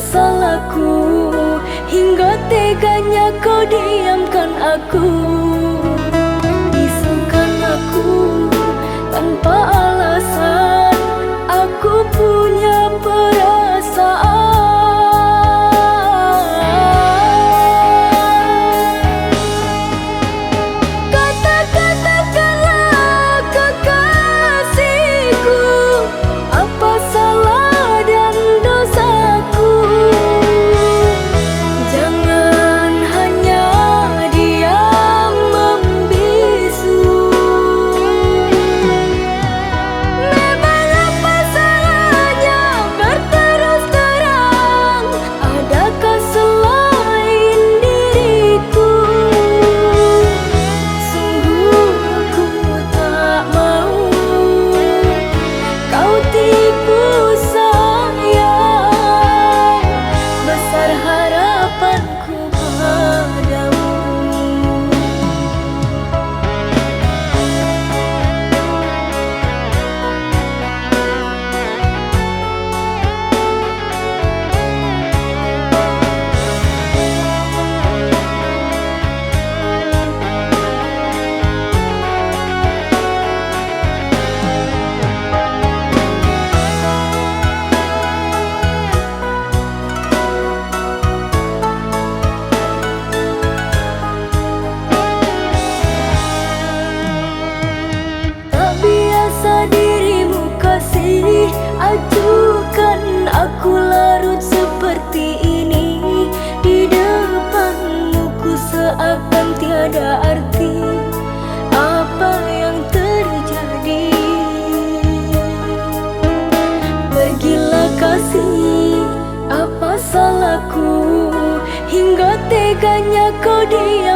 salahku hingga teganya kau diamkan aku? Isengkan aku tanpa alasan, aku punya perasaan. Katakanlah kekasihku, apa salah dan dosaku? Jangan hanya diam membisu. Memang apa salahnya berterus terang? Adakah selain diriku? Sungguh aku tak mau kau tipu sayang, besar harapanku padamu. Tak biasa dirimu kasih, acuhkan aku larut seperti ini. Di depanmu ku seakan tiada arti apa yang terjadi. Pergilah kasih, apa salahku hingga teganya kau diam